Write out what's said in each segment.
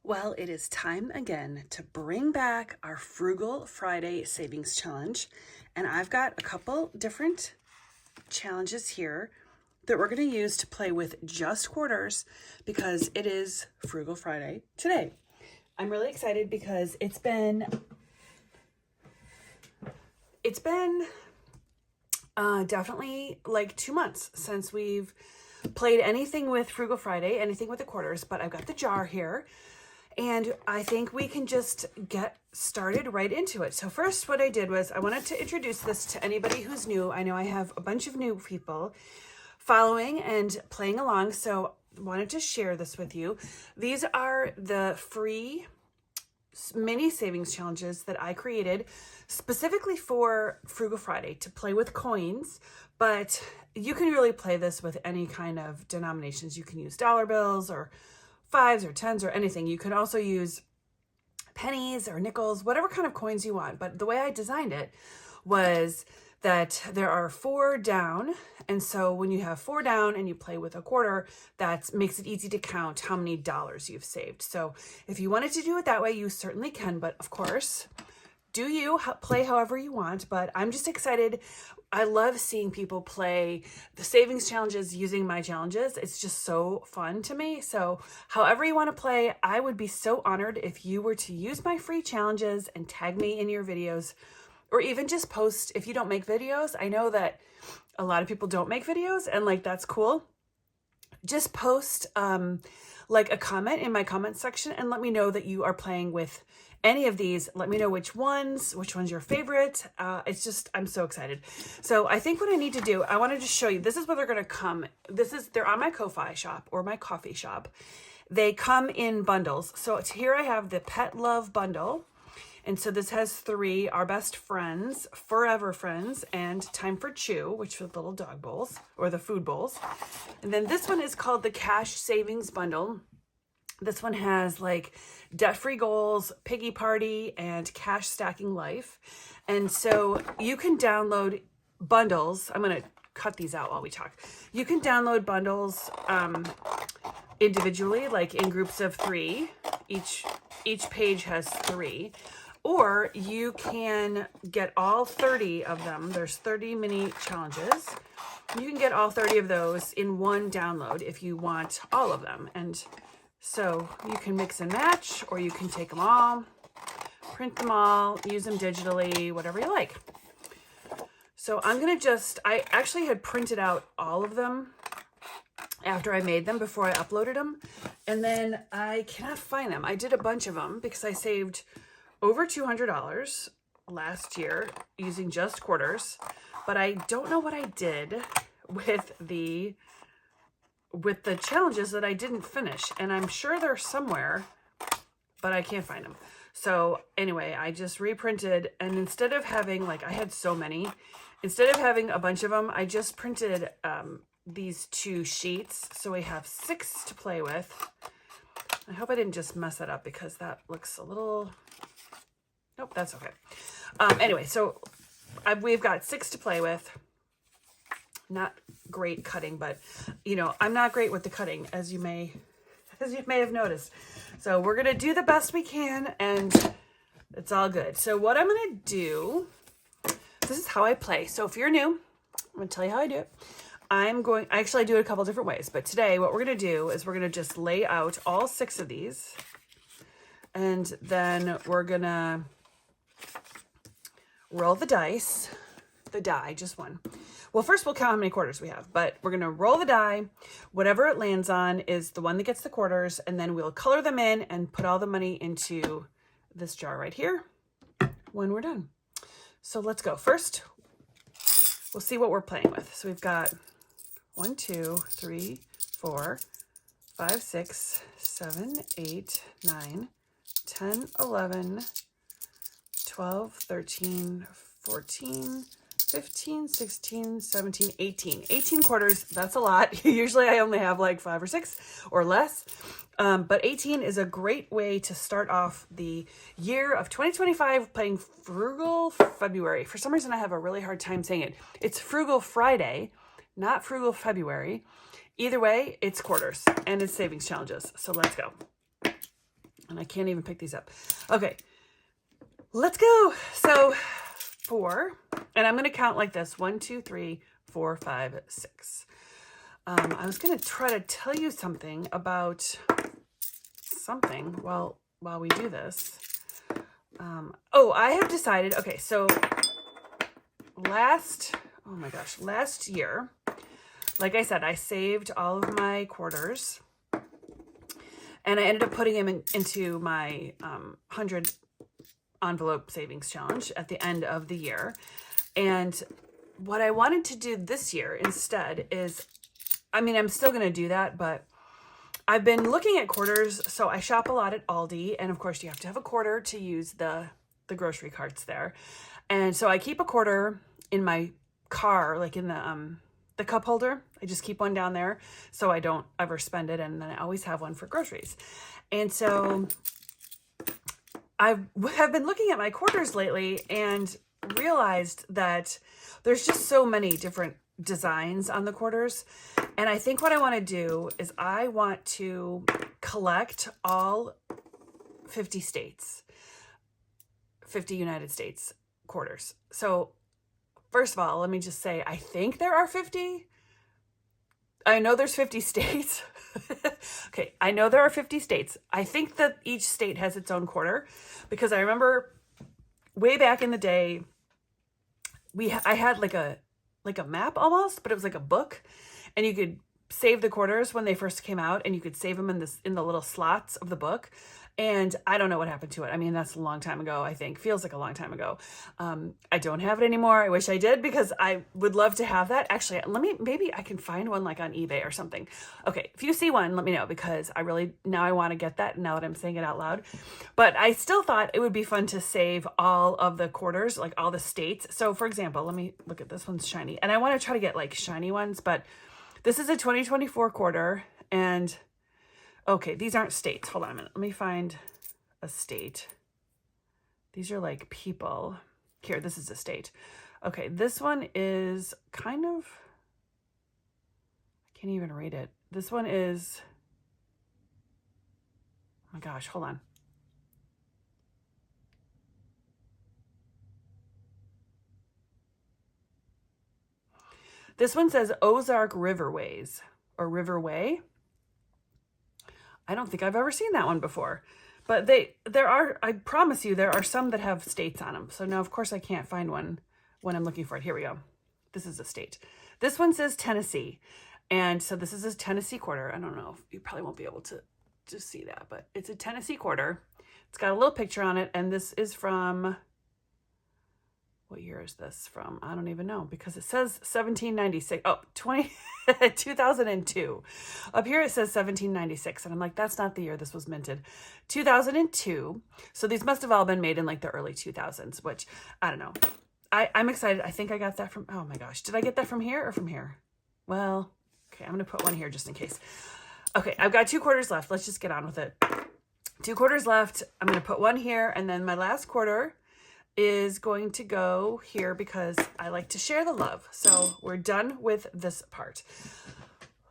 Well, it is time again to bring back our Frugal Friday Savings Challenge. And I've got a couple different challenges here that we're going to use to play with just quarters because it is Frugal Friday today. I'm really excited because it's been definitely like 2 months since we've played anything with Frugal Friday, anything with the quarters, but I've got the jar here. And I think we can just get started right into it. So first, what I did was I wanted to introduce this to anybody who's new. I know I have a bunch of new people following and playing along, so I wanted to share this with you. These are the free mini savings challenges that I created specifically for Frugal Friday to play with coins, but you can really play this with any kind of denominations. You can use dollar bills or fives or tens or anything. You can also use pennies or nickels, whatever kind of coins you want. But the way I designed it was that there are 4 down. And so when you have 4 down and you play with a quarter, that makes it easy to count how many dollars you've saved. So if you wanted to do it that way, you certainly can. But of course, do you play however you want. But I'm just excited. I love seeing people play the savings challenges using my challenges. It's just so fun to me. So however you want to play, I would be so honored if you were to use my free challenges and tag me in your videos, or even just post if you don't make videos. I know that a lot of people don't make videos, and like that's cool. Just post like a comment in my comment section and let me know that you are playing with any of these. Let me know which one's your favorite. It's just, I'm so excited. So I think what I need to do, I wanted to show you, this is where they're going to come. They're on my Ko-fi shop or my coffee shop. They come in bundles. So here I have the Pet Love bundle. And so this has 3, Our Best Friends, Forever Friends, and Time for Chew, which are the little dog bowls or the food bowls. And then this one is called the Cash Savings Bundle. This one has like debt-free goals, piggy party, and cash stacking life. And so you can download bundles. I'm going to cut these out while we talk. You can download bundles individually, like in groups of 3. Each page has 3. Or you can get all 30 of them. There's 30 mini challenges. You can get all 30 of those in one download if you want all of them. And so you can mix and match, or you can take them all, print them all, use them digitally, whatever you like. So I'm going to I actually had printed out all of them after I made them before I uploaded them. And then I cannot find them. I did a bunch of them because I saved over $200 last year using just quarters, but I don't know what I did with the challenges that I didn't finish, and I'm sure they're somewhere, but I can't find them. So anyway, I just reprinted, and instead of having, like, I had so many, instead of having a bunch of them, I just printed these 2 sheets, so we have 6 to play with. I hope I didn't just mess that up because that looks a little, nope, that's okay. Anyway, so we've got 6 to play with. Not great cutting, but you know, I'm not great with the cutting, as you may have noticed. So we're going to do the best we can, and it's all good. So what I'm going to do, this is how I play. So if you're new, I'm going to tell you how I do it. I do it a couple different ways, but today what we're going to do is we're going to just lay out all 6 of these, and then we're going to roll the dice, just one. Well, first we'll count how many quarters we have, but we're going to roll the die. Whatever it lands on is the one that gets the quarters, and then we'll color them in and put all the money into this jar right here when we're done. So let's go. First, we'll see what we're playing with. So we've got 1, 2, 3, 4, 5, 6, 7, 8, 9, 10, 11, 12, 13, 14, 15, 16, 17, 18. 18 quarters, that's a lot. Usually I only have like 5 or 6 or less. But 18 is a great way to start off the year of 2025 playing Frugal February. For some reason, I have a really hard time saying it. It's Frugal Friday, not Frugal February. Either way, it's quarters and it's savings challenges. So let's go. And I can't even pick these up. Okay, let's go. So 4, and I'm going to count like this. 1, 2, 3, 4, 5, 6. I was going to try to tell you something about something while we do this. Oh, I have decided, okay, so last year, like I said, I saved all of my quarters, and I ended up putting them into my 100 envelope savings challenge at the end of the year. And what I wanted to do this year instead is, I mean, I'm still going to do that, but I've been looking at quarters. So I shop a lot at Aldi, and of course you have to have a quarter to use the grocery carts there. And so I keep a quarter in my car, like in the cup holder. I just keep one down there so I don't ever spend it, and then I always have one for groceries. And so I have been looking at my quarters lately and realized that there's just so many different designs on the quarters. And I think what I want to do is I want to collect all 50 states, 50 United States quarters. So first of all, let me just say, I think there are 50. I know there's 50 states. Okay, I know there are 50 states. I think that each state has its own quarter, because I remember way back in the day, I had like a map almost, but it was like a book, and you could save the quarters when they first came out, and you could save them in the little slots of the book. And I don't know what happened to it. I mean, that's a long time ago, I think. Feels like a long time ago. I don't have it anymore. I wish I did, because I would love to have that. Actually, maybe I can find one like on eBay or something. Okay, if you see one, let me know, because now I want to get that now that I'm saying it out loud. But I still thought it would be fun to save all of the quarters, like all the states. So for example, let me look at this one's shiny. And I want to try to get like shiny ones, but this is a 2024 quarter, and okay, these aren't states. Hold on a minute. Let me find a state. These are like people. Here, this is a state. Okay, this one is kind of, I can't even read it. This one is, oh my gosh, hold on. This one says Ozark Riverways or Riverway. I don't think I've ever seen that one before, but there are, I promise you, there are some that have states on them. So now, of course, I can't find one when I'm looking for it. Here we go. This is a state. This one says Tennessee. And so this is a Tennessee quarter. I don't know if you probably won't be able to see that, but it's a Tennessee quarter. It's got a little picture on it. And this is from, what year is this from? I don't even know, because it says 1796. Oh, 2002. Up here it says 1796. And I'm like, that's not the year this was minted. 2002. So these must have all been made in like the early 2000s, which I don't know. I'm excited. I think I got that from, oh my gosh. Did I get that from here or from here? Well, okay, I'm going to put one here just in case. Okay, I've got 2 quarters left. Let's just get on with it. 2 quarters left. I'm going to put one here, and then my last quarter is going to go here because I like to share the love. So we're done with this part.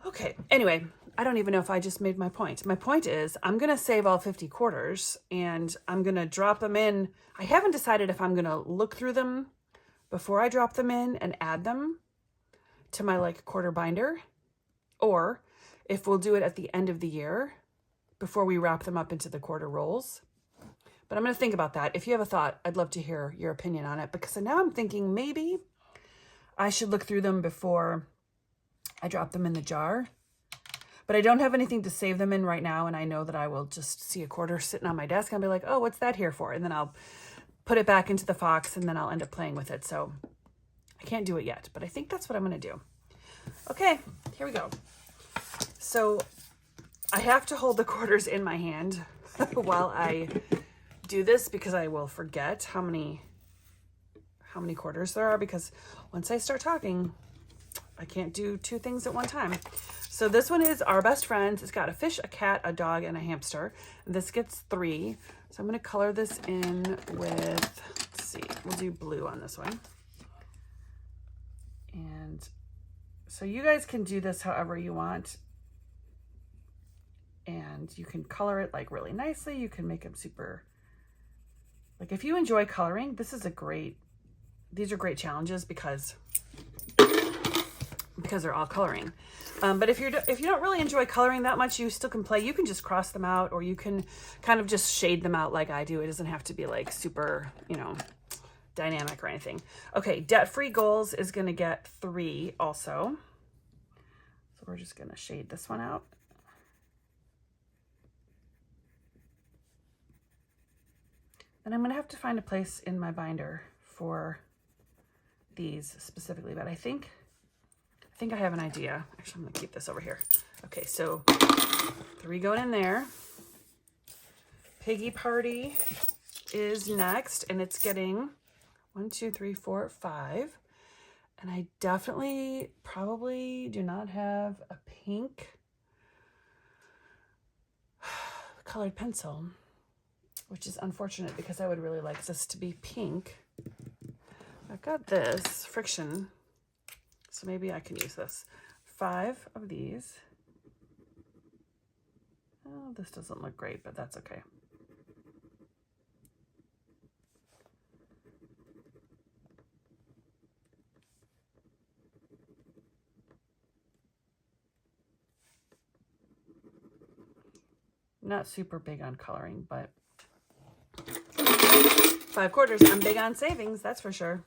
Okay, anyway, I don't even know if I just made my point. My point is I'm going to save all 50 quarters, and I'm going to drop them in. I haven't decided if I'm going to look through them before I drop them in and add them to my like quarter binder, or if we'll do it at the end of the year before we wrap them up into the quarter rolls. But I'm going to think about that. If you have a thought, I'd love to hear your opinion on it, because now I'm thinking maybe I should look through them before I drop them in the jar. But I don't have anything to save them in right now, and I know that I will just see a quarter sitting on my desk and I'll be like, oh, what's that here for? And then I'll put it back into the Fox, and then I'll end up playing with it. So I can't do it yet, but I think that's what I'm going to do. Okay, here we go. So I have to hold the quarters in my hand while I do this, because I will forget how many quarters there are, because once I start talking, I can't do 2 things at one time. So this one is Our Best Friends. It's got a fish, a cat, a dog, and a hamster. This gets 3. So I'm going to color this in with, let's see, we'll do blue on this one. And so you guys can do this however you want. and you can color it like really nicely. You can make them super, like if you enjoy coloring, these are great challenges because they're all coloring. But if you don't really enjoy coloring that much, you still can play. You can just cross them out, or you can kind of just shade them out like I do. It doesn't have to be like super, you know, dynamic or anything. Okay, debt-free goals is going to get 3 also. So we're just going to shade this one out. And I'm going to have to find a place in my binder for these specifically, but I think I have an idea. Actually, I'm going to keep this over here. Okay, so 3 going in there. Piggy Party is next, and it's getting 1, 2, 3, 4, 5. And I definitely probably do not have a pink colored pencil, which is unfortunate because I would really like this to be pink. I've got this Frixion, so maybe I can use this. 5 of these. Oh, this doesn't look great, but that's okay. Not super big on coloring, but 5 quarters. I'm big on savings, that's for sure.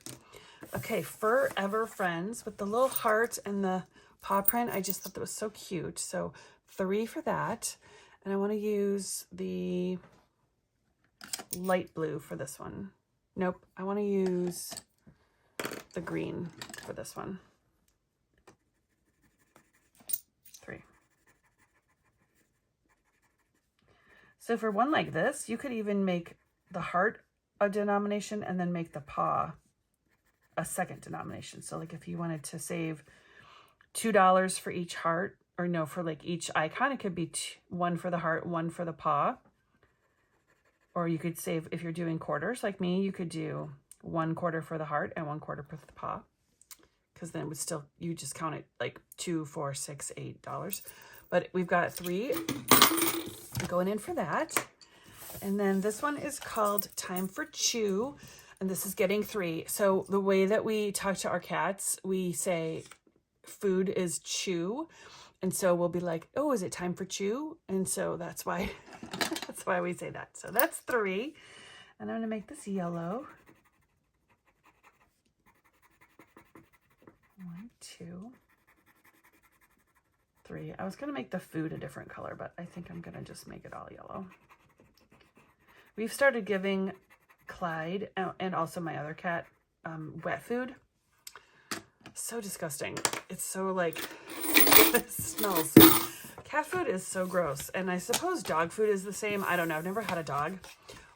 Okay, Forever Friends with the little heart and the paw print. I just thought that was so cute. So 3 for that. And I want to use the light blue for this one. Nope, I want to use the green for this one. 3. So for one like this, you could even make the heart a denomination and then make the paw a second denomination. So like if you wanted to save $2 for each heart, or no, for like each icon, it could be 1 for the heart, 1 for the paw. Or you could save, if you're doing quarters like me, you could do 1 quarter for the heart and 1 quarter for the paw, because then it would still, you just count it like $2, $4, $6, $8. But we've got 3 going in for that. And then this one is called Time for Chew, and this is getting 3. So the way that we talk to our cats, we say food is chew. And so we'll be like, oh, is it time for chew? And so that's why we say that. So that's 3. And I'm going to make this yellow. 1, 2, 3. I was going to make the food a different color, but I think I'm going to just make it all yellow. We've started giving Clyde and also my other cat wet food. So disgusting. It's so like, it smells. Cat food is so gross. And I suppose dog food is the same. I don't know. I've never had a dog.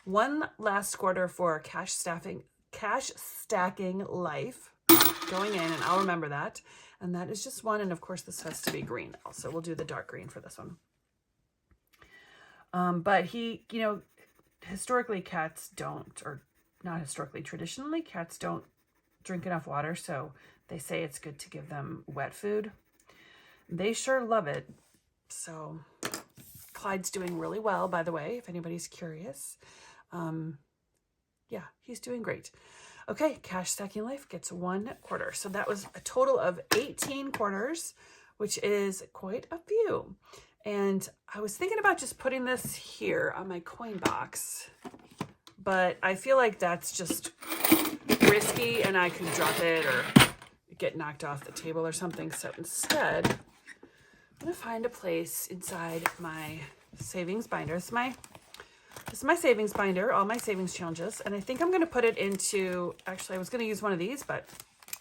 One last quarter for cash stacking life going in, and I'll remember that. And that is just 1. And of course, this has to be green. Also, we'll do the dark green for this one. But he, you know, historically cats don't, or not historically, traditionally cats don't drink enough water. So they say it's good to give them wet food. They sure love it. So Clyde's doing really well, by the way, if anybody's curious. Yeah, he's doing great. Okay, Cash Stacking Life gets 1 quarter. So that was a total of 18 quarters, which is quite a few. And I was thinking about just putting this here on my coin box, but I feel like that's just risky and I could drop it or get knocked off the table or something. So instead, I'm going to find a place inside my savings binder. This is my savings binder, all my savings challenges. And I think I'm going to put it into, actually I was going to use one of these, but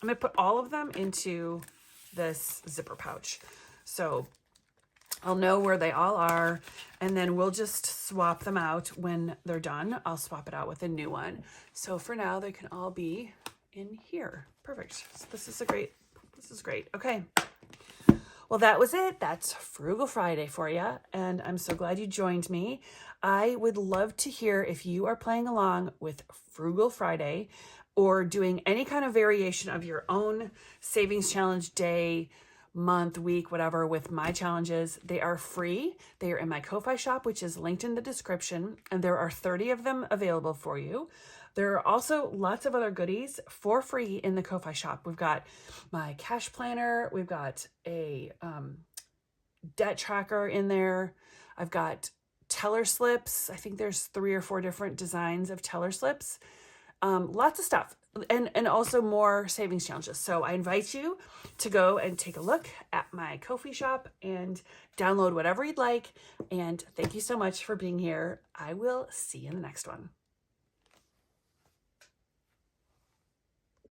I'm going to put all of them into this zipper pouch. So I'll know where they all are, and then we'll just swap them out when they're done. I'll swap it out with a new one. So for now, they can all be in here. Perfect. So this is great. Okay. Well, that was it. That's Frugal Friday for you, and I'm so glad you joined me. I would love to hear if you are playing along with Frugal Friday or doing any kind of variation of your own savings challenge day, month, week, whatever, with my challenges. They are free. They are in my Ko-Fi shop, which is linked in the description, and there are 30 of them available for you. There are also lots of other goodies for free in the Ko-Fi shop. We've got my cash planner. We've got a debt tracker in there. I've got teller slips. I think there's 3 or 4 different designs of teller slips. Lots of stuff, and also more savings challenges. So I invite you to go and take a look at my Ko-fi shop and download whatever you'd like. And thank you so much for being here. I will see you in the next one.